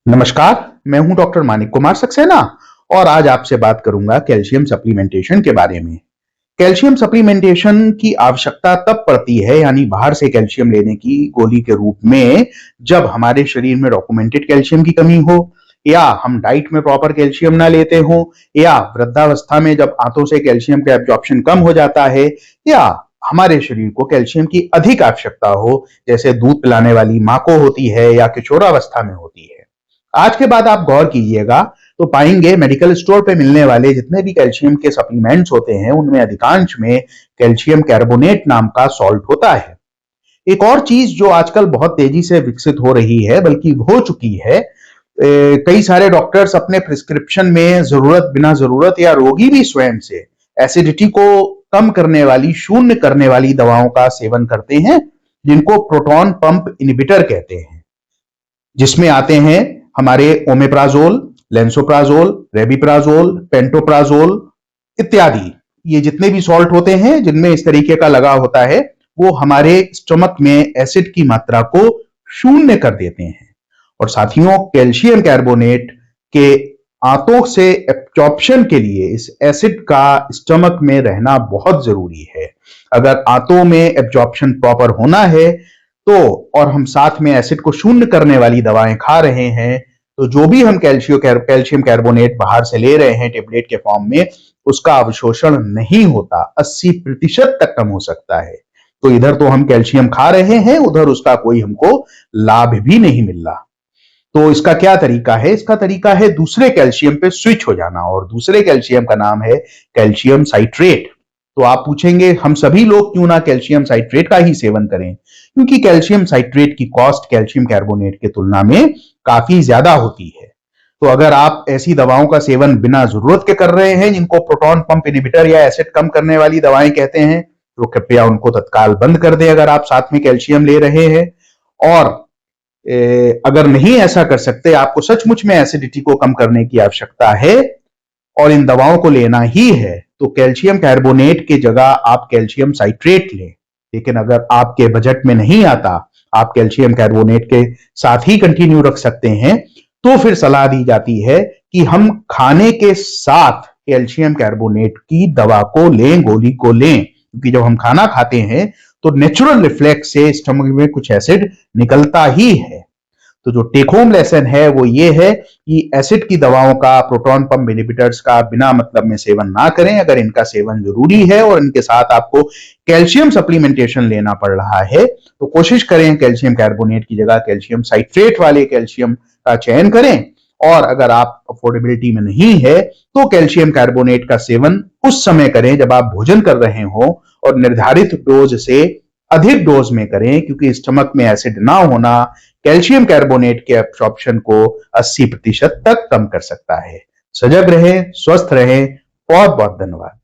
नमस्कार, मैं हूं डॉक्टर मानिक कुमार सक्सेना और आज आपसे बात करूंगा कैल्शियम सप्लीमेंटेशन के बारे में। कैल्शियम सप्लीमेंटेशन की आवश्यकता तब पड़ती है यानी बाहर से कैल्शियम लेने की गोली के रूप में जब हमारे शरीर में डॉक्यूमेंटेड कैल्शियम की कमी हो या हम डाइट में प्रॉपर कैल्शियम ना लेते हो या वृद्धावस्था में जब आंतों से कैल्शियम का एब्जॉर्प्शन कम हो जाता है या हमारे शरीर को कैल्शियम की अधिक आवश्यकता हो, जैसे दूध पिलाने वाली माँ को होती है या किशोरावस्था में होती है। आज के बाद आप गौर कीजिएगा तो पाएंगे मेडिकल स्टोर पे मिलने वाले जितने भी कैल्शियम के सप्लीमेंट्स होते हैं उनमें अधिकांश में कैल्शियम कार्बोनेट नाम का सॉल्ट होता है। एक और चीज जो आजकल बहुत तेजी से विकसित हो रही है बल्कि हो चुकी है, कई सारे डॉक्टर्स अपने प्रिस्क्रिप्शन में जरूरत बिना जरूरत या रोगी भी स्वयं से एसिडिटी को कम करने वाली, शून्य करने वाली दवाओं का सेवन करते हैं जिनको प्रोटॉन पंप इनहिबिटर कहते हैं, जिसमें आते हैं हमारे ओमेप्राजोल, लेंसोप्राजोल, रेबिप्राजोल, पेंटोप्राजोल इत्यादि। ये जितने भी सॉल्ट होते हैं जिनमें इस तरीके का लगा होता है वो हमारे स्टमक में एसिड की मात्रा को शून्य कर देते हैं। और साथियों, कैल्शियम कार्बोनेट के आंतों से एब्जॉर्प्शन के लिए इस एसिड का स्टमक में रहना बहुत जरूरी है। अगर आंतों में एब्जॉर्प्शन प्रॉपर होना है तो और हम साथ में एसिड को शून्य करने वाली दवाएं खा रहे हैं तो जो भी हम कैल्शियम कार्बोनेट बाहर से ले रहे हैं टेबलेट के फॉर्म में, उसका अवशोषण नहीं होता, 80% तक कम हो सकता है। तो इधर तो हम कैल्शियम खा रहे हैं, उधर उसका कोई हमको लाभ भी नहीं मिल रहा। तो इसका क्या तरीका है? इसका तरीका है दूसरे कैल्शियम पे स्विच हो जाना, और दूसरे कैल्शियम का नाम है कैल्शियम साइट्रेट। तो आप पूछेंगे हम सभी लोग क्यों ना कैल्शियम साइट्रेट का ही सेवन करें? क्योंकि कैल्शियम साइट्रेट की कॉस्ट कैल्शियम कार्बोनेट की तुलना में काफी ज्यादा होती है। तो अगर आप ऐसी दवाओं का सेवन बिना जरूरत के कर रहे हैं जिनको प्रोटॉन पंप इनहिबिटर या एसिड कम करने वाली दवाएं कहते हैं, तो कृपया उनको तत्काल बंद कर दें अगर आप साथ में कैल्शियम ले रहे हैं। और अगर नहीं ऐसा कर सकते, आपको सचमुच में एसिडिटी को कम करने की आवश्यकता है और इन दवाओं को लेना ही है, तो कैल्शियम कार्बोनेट की जगह आप कैल्शियम साइट्रेट लें। लेकिन अगर आपके बजट में नहीं आता, आप कैल्शियम कार्बोनेट के साथ ही कंटिन्यू रख सकते हैं, तो फिर सलाह दी जाती है कि हम खाने के साथ कैल्शियम कार्बोनेट की दवा को लें, गोली को लें। क्योंकि जब हम खाना खाते हैं तो नेचुरल रिफ्लेक्स से स्टमक में कुछ एसिड निकलता ही है। तो जो टेक होम लेसन है वो ये है कि एसिड की दवाओं का, प्रोटॉन पंप इनहिबिटर्स का बिना मतलब में सेवन ना करें। अगर इनका सेवन जरूरी है और इनके साथ आपको कैल्शियम सप्लीमेंटेशन लेना पड़ रहा है तो कोशिश करें कैल्शियम कार्बोनेट की जगह कैल्शियम साइट्रेट वाले कैल्शियम का चयन करें। और अगर आप अफोर्डेबिलिटी में नहीं है तो कैल्शियम कार्बोनेट का सेवन उस समय करें जब आप भोजन कर रहे हो और निर्धारित डोज से अधिक डोज में करें, क्योंकि स्टमक में एसिड ना होना कैल्शियम कार्बोनेट के एब्जॉर्प्शन को 80% तक कम कर सकता है। सजग रहें, स्वस्थ रहें। बहुत बहुत धन्यवाद।